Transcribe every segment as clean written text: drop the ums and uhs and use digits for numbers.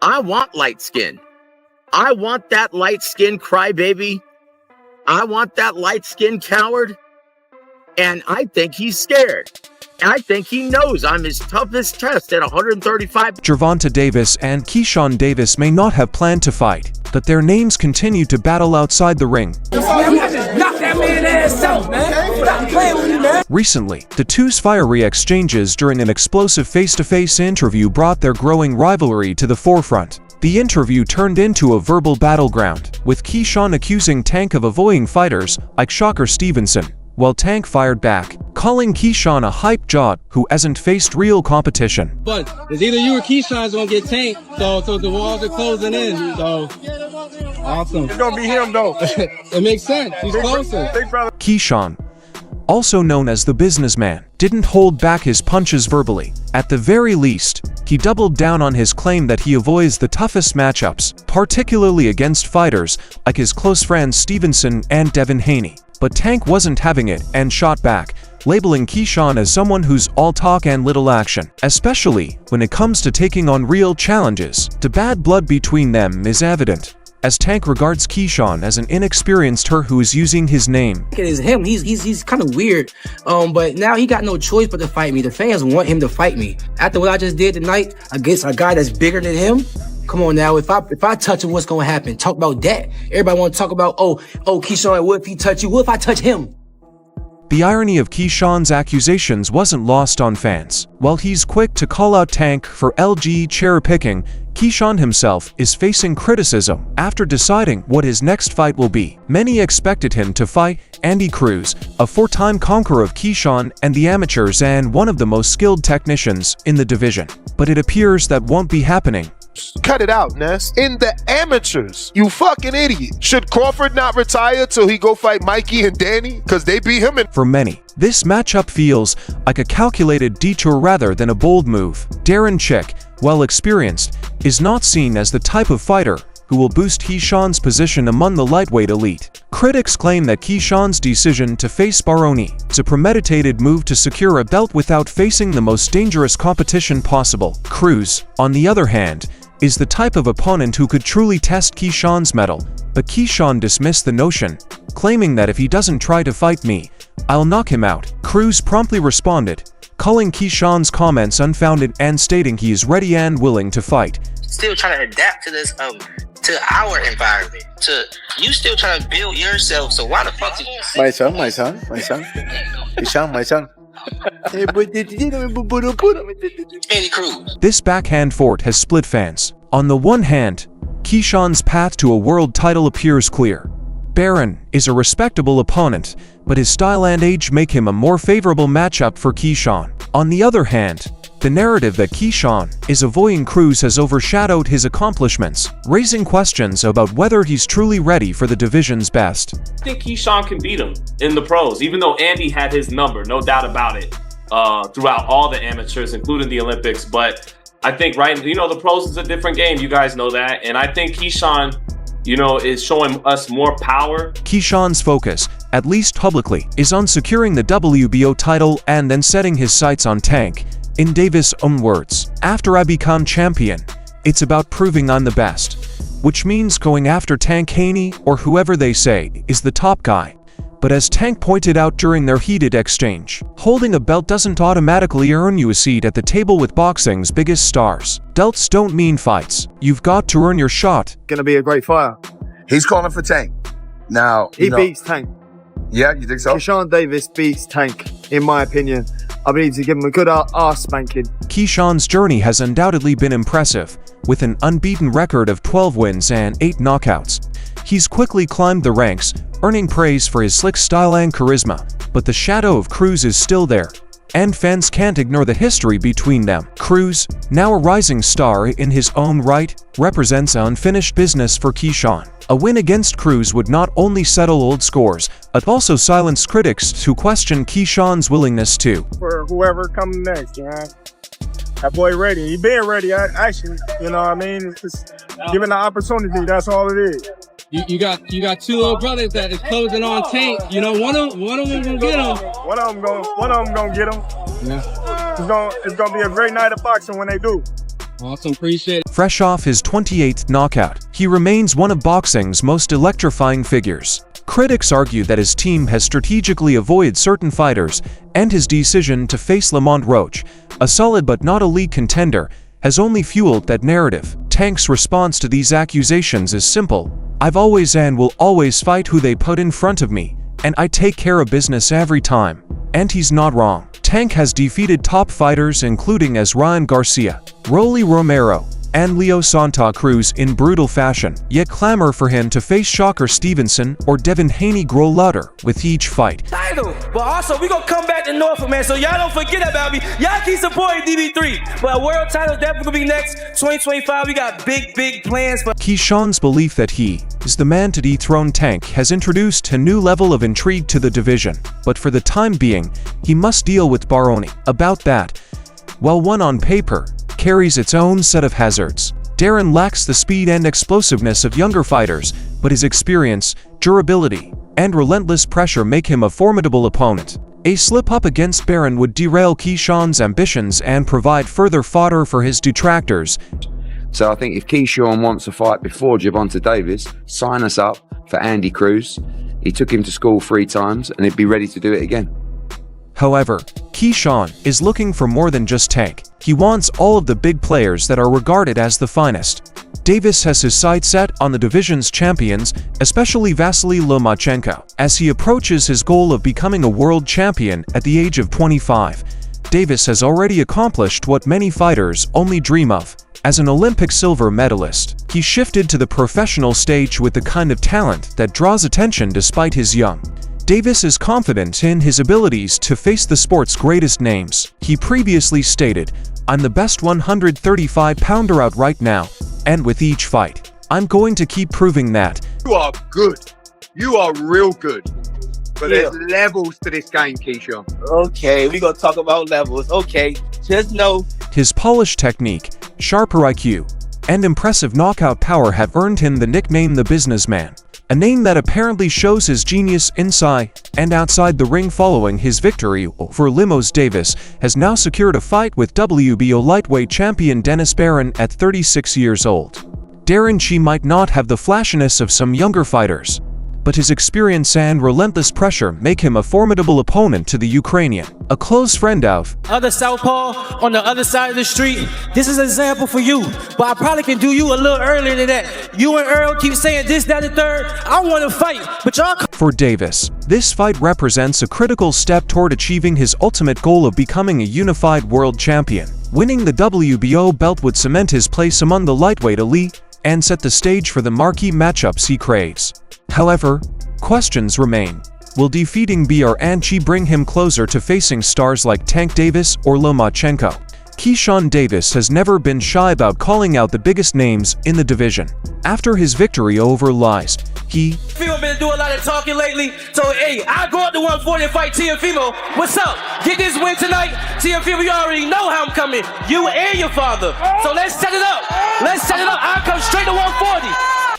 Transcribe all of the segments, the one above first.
I want light skin. I want that light skin crybaby. I want that light skin coward. And I think he's scared. I think he knows I'm his toughest test at 135. Gervonta Davis and Keyshawn Davis may not have planned to fight, but their names continue to battle outside the ring. Recently, the two's fiery exchanges during an explosive face-to-face interview brought their growing rivalry to the forefront. The interview turned into a verbal battleground, with Keyshawn accusing Tank of avoiding fighters like Shocker Stevenson, while Tank fired back, calling Keyshawn a hype job who hasn't faced real competition. But it's either you or Keyshawn's gonna get tanked, so the walls are closing in, so awesome. It's gonna be him though. It makes sense, he's closer. Keyshawn, also known as the businessman, didn't hold back his punches verbally. At the very least, he doubled down on his claim that he avoids the toughest matchups, particularly against fighters like his close friends Stevenson and Devin Haney. But Tank wasn't having it and shot back, labeling Keyshawn as someone who's all talk and little action, especially when it comes to taking on real challenges. The bad blood between them is evident, as Tank regards Keyshawn as an inexperienced who is using his name. It is him. He's kind of weird, but now he got no choice but to fight me. The fans want him to fight me. After what I just did tonight against a guy that's bigger than him, come on now. If I touch him, what's gonna happen? Talk about that. Everybody want to talk about Keyshawn. What if he touch you? What if I touch him? The irony of Keyshawn's accusations wasn't lost on fans. While he's quick to call out Tank for LG cherry-picking, Keyshawn himself is facing criticism after deciding what his next fight will be. Many expected him to fight Andy Cruz, a four-time conqueror of Keyshawn and the amateurs and one of the most skilled technicians in the division. But it appears that won't be happening. Cut it out, Ness. In the amateurs, you fucking idiot. Should Crawford not retire till he go fight Mikey and Danny? Because they beat him in. For many, this matchup feels like a calculated detour rather than a bold move. Darren Chick, while experienced, is not seen as the type of fighter who will boost Keyshawn's position among the lightweight elite. Critics claim that Keyshawn's decision to face Baroni is a premeditated move to secure a belt without facing the most dangerous competition possible. Cruz, on the other hand, is the type of opponent who could truly test Keyshawn's mettle, but Keyshawn dismissed the notion, claiming that if he doesn't try to fight me, I'll knock him out. Cruz promptly responded, calling Keyshawn's comments unfounded and stating he is ready and willing to fight. Still trying to adapt to this, to our environment. You still trying to build yourself, so why the fuck did you say? My son. Keyshawn, my son. Andy Cruz. This backhand fort has split fans. On the one hand, Keyshawn's path to a world title appears clear. Barron is a respectable opponent, but his style and age make him a more favorable matchup for Keyshawn. On the other hand, the narrative that Keyshawn is avoiding Cruz has overshadowed his accomplishments, raising questions about whether he's truly ready for the division's best. I think Keyshawn can beat him in the pros, even though Andy had his number, no doubt about it, throughout all the amateurs, including the Olympics. But I think, the pros is a different game. You guys know that. And I think Keyshawn, is showing us more power. Keyshawn's focus, at least publicly, is on securing the WBO title and then setting his sights on Tank. In Davis' own words, after I become champion, it's about proving I'm the best, which means going after Tank Haney or whoever they say is the top guy. But as Tank pointed out during their heated exchange, holding a belt doesn't automatically earn you a seat at the table with boxing's biggest stars. Belts don't mean fights. You've got to earn your shot. Gonna be a great fighter. He's calling for Tank. Now, he beats Tank. Yeah, you think so? Keyshawn Davis beats Tank, in my opinion. I believe to give him a good ass spanking. Keyshawn's journey has undoubtedly been impressive, with an unbeaten record of 12 wins and 8 knockouts. He's quickly climbed the ranks, earning praise for his slick style and charisma, but the shadow of Cruz is still there, and fans can't ignore the history between them. Cruz, now a rising star in his own right, represents unfinished business for Keyshawn. A win against Cruz would not only settle old scores, but also silence critics who question Keyshawn's willingness to. For whoever comes next, man. That boy ready. He been ready, actually. You know what I mean? It's just given the opportunity, that's all it is. You got two little brothers that is closing on Tank. One of them gonna get him. One of them gonna get him. Yeah. It's gonna be a great night of boxing when they do. Awesome, appreciate it. Fresh off his 28th knockout, he remains one of boxing's most electrifying figures. Critics argue that his team has strategically avoided certain fighters, and his decision to face Lamont Roach, a solid but not elite contender, has only fueled that narrative. Tank's response to these accusations is simple: "I've always and will always fight who they put in front of me, and I take care of business every time." And he's not wrong. Tank has defeated top fighters including as Ryan Garcia, Rolly Romero, and Leo Santa Cruz in brutal fashion, yet clamor for him to face Shocker Stevenson or Devin Haney grow louder with each fight. Title, but also we gonna come back to Norfolk, man, so y'all don't forget about me. Y'all keep supporting DB3, but world title definitely gonna be next 2025. We got big plans for Keyshawn's belief that he is the man to dethrone Tank has introduced a new level of intrigue to the division, but for the time being, he must deal with Baroni. About that, while one on paper carries its own set of hazards, Darren lacks the speed and explosiveness of younger fighters, but his experience, durability, and relentless pressure make him a formidable opponent. A slip-up against Barron would derail Keyshawn's ambitions and provide further fodder for his detractors. So I think if Keyshawn wants a fight before Gervonta Davis, sign us up for Andy Cruz. He took him to school 3 times and he'd be ready to do it again. However, Keyshawn is looking for more than just Tank. He wants all of the big players that are regarded as the finest. Davis has his sights set on the division's champions, especially Vasily Lomachenko, as he approaches his goal of becoming a world champion at the age of 25. Davis has already accomplished what many fighters only dream of. As an Olympic silver medalist, he shifted to the professional stage with the kind of talent that draws attention despite his young. Davis is confident in his abilities to face the sport's greatest names. He previously stated, "I'm the best 135-pounder out right now, and with each fight, I'm going to keep proving that." You are good. You are real good. But there's levels to this game, Keyshawn. Okay, we gonna talk about levels. Okay, just know his polished technique, sharper IQ, and impressive knockout power have earned him the nickname the Businessman, a name that apparently shows his genius inside and outside the ring. Following his victory over Limos, Davis has now secured a fight with WBO lightweight champion Dennis Barron at 36 years old. Darren Chi might not have the flashiness of some younger fighters, but his experience and relentless pressure make him a formidable opponent to the Ukrainian, a close friend of other southpaw on the other side of the street. This is an example for you, but I probably can do you a little earlier than that. You and Earl keep saying this, that, and third. I want to fight, but y'all. For Davis, this fight represents a critical step toward achieving his ultimate goal of becoming a unified world champion. Winning the WBO belt would cement his place among the lightweight elite and set the stage for the marquee matchups he craves. However, questions remain. Will defeating BR and Chi bring him closer to facing stars like Tank Davis or Lomachenko? Keyshawn Davis has never been shy about calling out the biggest names in the division. After his victory over Lies, he been doing a lot of talking lately, so hey, I go up to 140 and fight Tiafimo. What's up? Get this win tonight. Tiafimo, you already know how I'm coming. You and your father. So let's set it up. Let's set it up. I'll come straight to 140.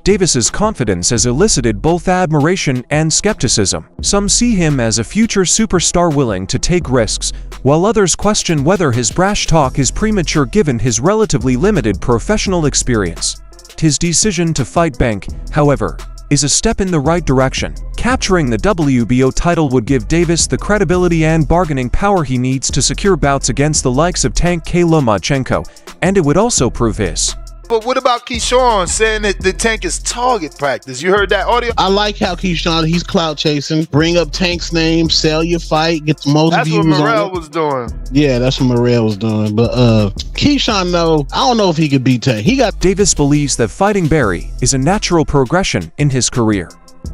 Davis's confidence has elicited both admiration and skepticism. Some see him as a future superstar willing to take risks, while others question whether his brash talk is premature given his relatively limited professional experience. His decision to fight Bank, however, is a step in the right direction. Capturing the WBO title would give Davis the credibility and bargaining power he needs to secure bouts against the likes of Tank Lomachenko, and it would also prove his. But what about Keyshawn saying that the Tank is target practice? You heard that audio? I like how Keyshawn, he's clout chasing. Bring up Tank's name, sell your fight, get the most views on it. That's what Morrell was doing. Yeah, that's what Morrell was doing. But Keyshawn, though, I don't know if he could beat Tank. Davis believes that fighting Barry is a natural progression in his career.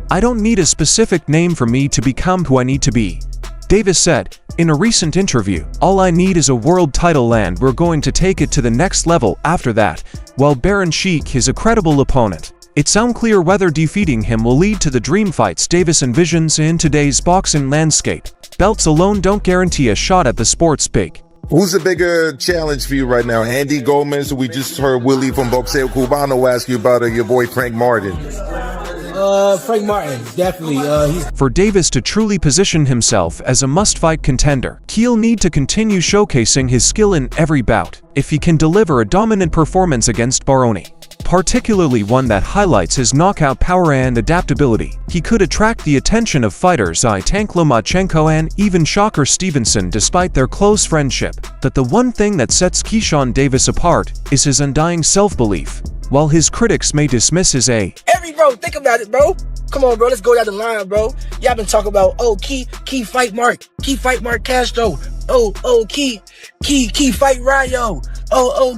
"I don't need a specific name for me to become who I need to be," Davis said in a recent interview. "All I need is a world title and we're going to take it to the next level after that." While Baron Sheik is a credible opponent, it's unclear whether defeating him will lead to the dream fights Davis envisions in today's boxing landscape. Belts alone don't guarantee a shot at the sport's big. Who's the bigger challenge for you right now? Andy Gomez, we just heard Willie from Boxeo Cubano ask you about your boy Frank Martin. Frank Martin, definitely. For Davis to truly position himself as a must-fight contender, he'll need to continue showcasing his skill in every bout if he can deliver a dominant performance against Baroni, particularly one that highlights his knockout power and adaptability. He could attract the attention of fighters Tank Lomachenko and even Shocker Stevenson despite their close friendship. But the one thing that sets Keyshawn Davis apart is his undying self-belief. While his critics may dismiss his Bro, think about it, bro. Come on, bro, let's go down the line, bro. Y'all been talking about, Key fight Mark Castro. Key fight Rayo.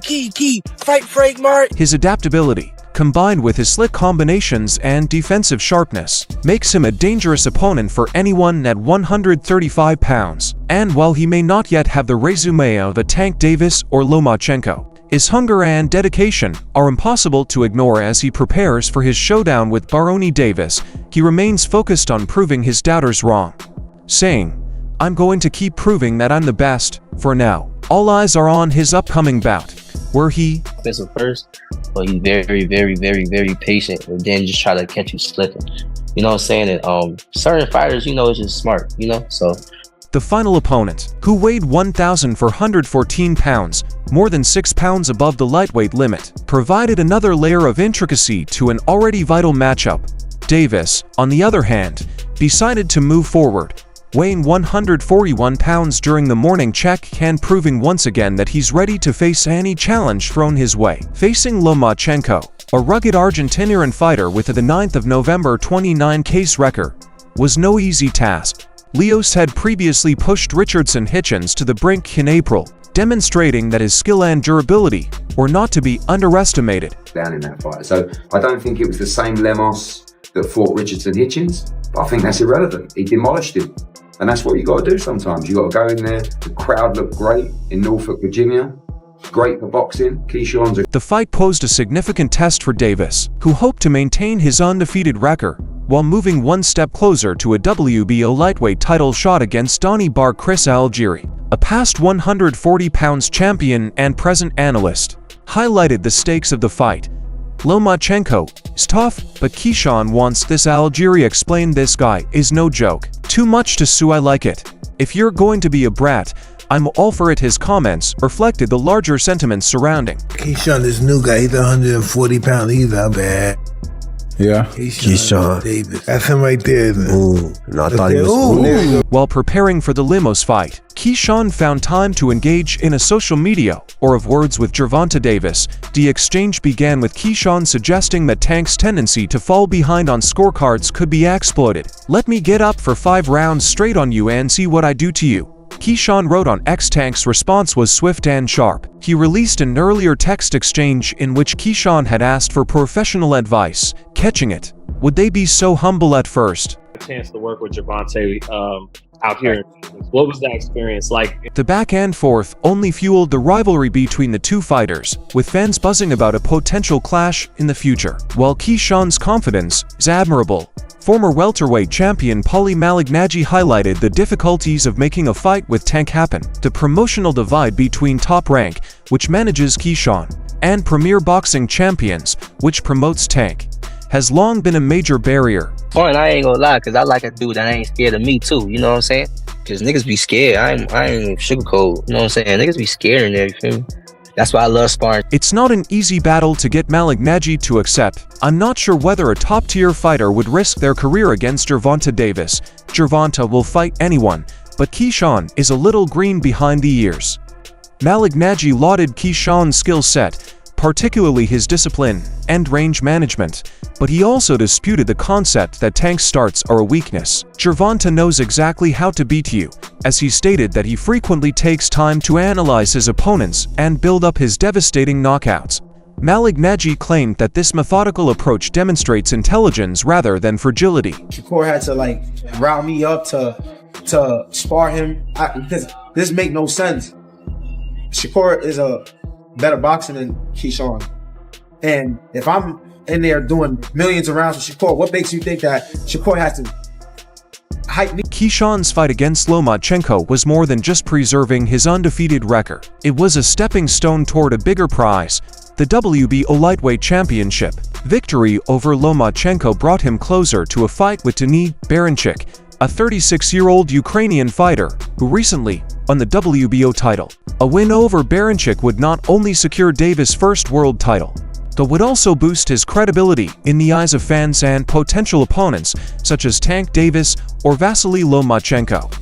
Key fight Frank Martin. His adaptability, combined with his slick combinations and defensive sharpness, makes him a dangerous opponent for anyone at 135 pounds. And while he may not yet have the resume of a Tank Davis or Lomachenko, his hunger and dedication are impossible to ignore. As he prepares for his showdown with Baroni Davis, he remains focused on proving his doubters wrong, saying, "I'm going to keep proving that I'm the best." For now, all eyes are on his upcoming bout, where he offensive first, but he's very, very, very, very patient, and then just try to catch you slipping. You know what I'm saying? And certain fighters, is just smart, so. The final opponent, who weighed 1,414 pounds, more than 6 pounds above the lightweight limit, provided another layer of intricacy to an already vital matchup. Davis, on the other hand, decided to move forward, weighing 141 pounds during the morning check and proving once again that he's ready to face any challenge thrown his way. Facing Lomachenko, a rugged Argentinian fighter with the 9th of November 29 case record, was no easy task. Leos had previously pushed Richardson Hitchens to the brink in April, demonstrating that his skill and durability were not to be underestimated. Down in that fight. So I don't think it was the same Lemos that fought Richardson Hitchens, but I think that's irrelevant. He demolished him. And that's what you got to do sometimes. You got to go in there. The crowd looked great in Norfolk, Virginia. Great for boxing. Keyshawn's The fight posed a significant test for Davis, who hoped to maintain his undefeated record while moving one step closer to a WBO lightweight title shot against Donnie Bar Chris Algieri. A past 140 pounds champion and present analyst highlighted the stakes of the fight. Lomachenko is tough, but Keyshawn wants this. Algieri explained, "This guy is no joke. Too much to sue, I like it. If you're going to be a brat, I'm all for it." His comments reflected the larger sentiments surrounding Keyshawn, this new guy, he's 140 pounds, he's not bad. Yeah, Keyshawn Davis. That's him right there. Ooh, no, I thought he was. While preparing for the Limos fight, Keyshawn found time to engage in a social media war of words with Gervonta Davis. The exchange began with Keyshawn suggesting that Tank's tendency to fall behind on scorecards could be exploited. "Let me get up for 5 rounds straight on you and see what I do to you," Keyshawn wrote on X. Tank's response was swift and sharp. He released an earlier text exchange in which Keyshawn had asked for professional advice. Catching it, would they be so humble at first? A chance to work with Gervonta out here. What was that experience like? The back and forth only fueled the rivalry between the two fighters, with fans buzzing about a potential clash in the future. While Keyshawn's confidence is admirable, former welterweight champion Paulie Malignaggi highlighted the difficulties of making a fight with Tank happen. The promotional divide between Top Rank, which manages Keyshawn, and Premier Boxing Champions, which promotes Tank, has long been a major barrier. And I ain't gonna lie, cause I like a dude that ain't scared of me too, you know what I'm saying? Cause niggas be scared, I ain't sugarcoat, you know what I'm saying? Niggas be scared in there, you feel me? That's why I love sparring. It's not an easy battle to get Malignaggi to accept. I'm not sure whether a top-tier fighter would risk their career against Gervonta Davis. Gervonta will fight anyone, but Keyshawn is a little green behind the ears. Malignaggi lauded Keyshawn's skill set, particularly his discipline and range management, but he also disputed the concept that Tank's starts are a weakness. Gervonta knows exactly how to beat you, as he stated that he frequently takes time to analyze his opponents and build up his devastating knockouts. Malignaggi claimed that this methodical approach demonstrates intelligence rather than fragility. Shakur had to round me up to spar him, because this make no sense. Shakur is a better boxer than Keyshawn, and if I'm in there doing millions of rounds with Shakur, what makes you think that Shakur has to hype me? Keyshawn's fight against Lomachenko was more than just preserving his undefeated record. It was a stepping stone toward a bigger prize, the WBO Lightweight Championship. Victory over Lomachenko brought him closer to a fight with Denis Berinchyk, a 36-year-old Ukrainian fighter who recently won the WBO title. A win over Berinchyk would not only secure Davis' first world title, but would also boost his credibility in the eyes of fans and potential opponents such as Tank Davis or Vasily Lomachenko.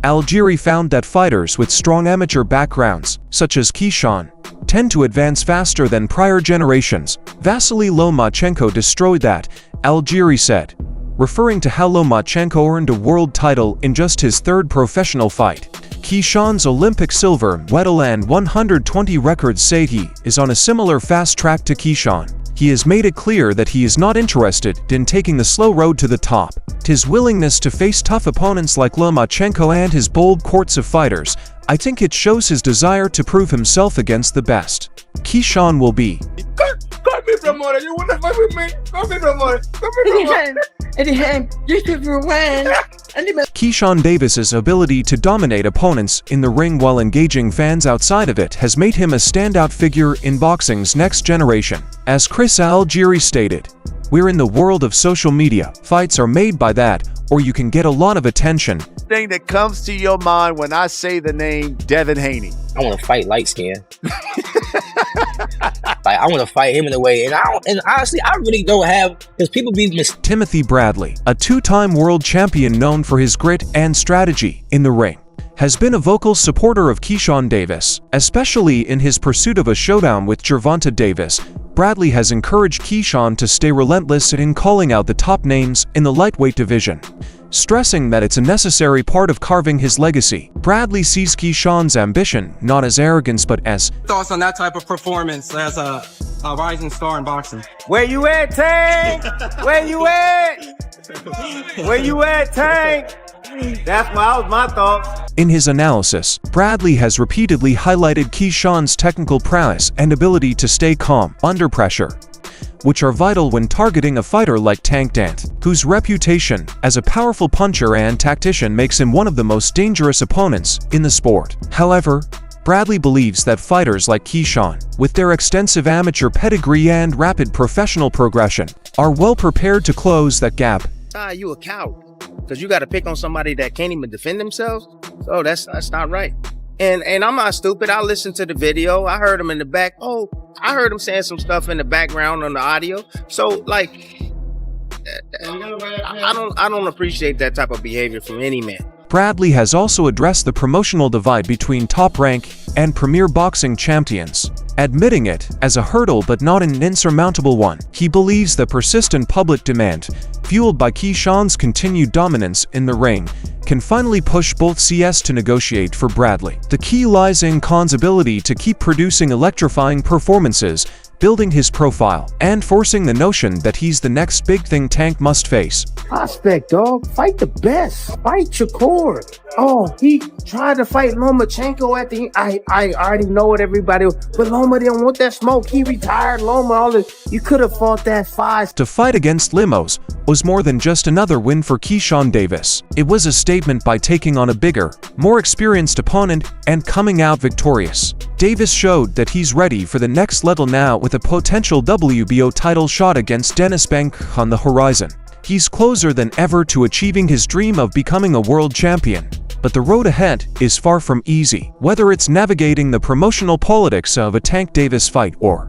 Algieri found that fighters with strong amateur backgrounds, such as Keyshawn, tend to advance faster than prior generations. Vasily Lomachenko destroyed that, Algieri said, referring to how Lomachenko earned a world title in just his third professional fight. Keyshawn's Olympic silver medal and 120 records say he is on a similar fast track to Keyshawn. He has made it clear that he is not interested in taking the slow road to the top. His willingness to face tough opponents like Lomachenko and his bold courts of fighters, I think it shows his desire to prove himself against the best. Keyshawn will be. You wanna fight with me? Come here, promoter. Keyshawn Davis's ability to dominate opponents in the ring while engaging fans outside of it has made him a standout figure in boxing's next generation. As Chris Algieri stated, "We're in the world of social media. Fights are made by that, or you can get a lot of attention." Thing that comes to your mind when I say the name Devin Haney. I want to fight light skin. Like, I want to fight him in a way, and honestly, I really don't have, because people be Timothy Bradley, a two-time world champion known for his grit and strategy in the ring, has been a vocal supporter of Keyshawn Davis, especially in his pursuit of a showdown with Gervonta Davis. Bradley has encouraged Keyshawn to stay relentless in calling out the top names in the lightweight division, stressing that it's a necessary part of carving his legacy. Bradley sees Keyshawn's ambition not as arrogance but as Thoughts on that type of performance as a rising star in boxing? Where you at, Tank? Where you at? Where you at, Tank? That's my thoughts. In his analysis, Bradley has repeatedly highlighted Keyshawn's technical prowess and ability to stay calm under pressure, which are vital when targeting a fighter like Tank Dant, whose reputation as a powerful puncher and tactician makes him one of the most dangerous opponents in the sport. However, Bradley believes that fighters like Keyshawn, with their extensive amateur pedigree and rapid professional progression, are well prepared to close that gap. You a coward, because you got to pick on somebody that can't even defend themselves. So that's not right. And I'm not stupid. I listened to the video. I heard him in the back. Oh, I heard him saying some stuff in the background on the audio. So like, I don't appreciate that type of behavior from any man. Bradley has also addressed the promotional divide between Top Rank and Premier Boxing champions, admitting it as a hurdle but not an insurmountable one. He believes the persistent public demand, fueled by Keyshawn's continued dominance in the ring, can finally push both CS to negotiate for Bradley. The key lies in Khan's ability to keep producing electrifying performances, building his profile, and forcing the notion that he's the next big thing Tank must face. Prospect, dog. Fight the best. Fight Shakur. Oh, he tried to fight Lomachenko at the end. I already know what everybody, but Loma didn't want that smoke. He retired Loma. All this. You could have fought that 5. To fight against Limos was more than just another win for Keyshawn Davis. It was a statement by taking on a bigger, more experienced opponent and coming out victorious. Davis showed that he's ready for the next level now with a potential WBO title shot against Dennis Bank on the horizon. He's closer than ever to achieving his dream of becoming a world champion. But the road ahead is far from easy, whether it's navigating the promotional politics of a Tank Davis fight or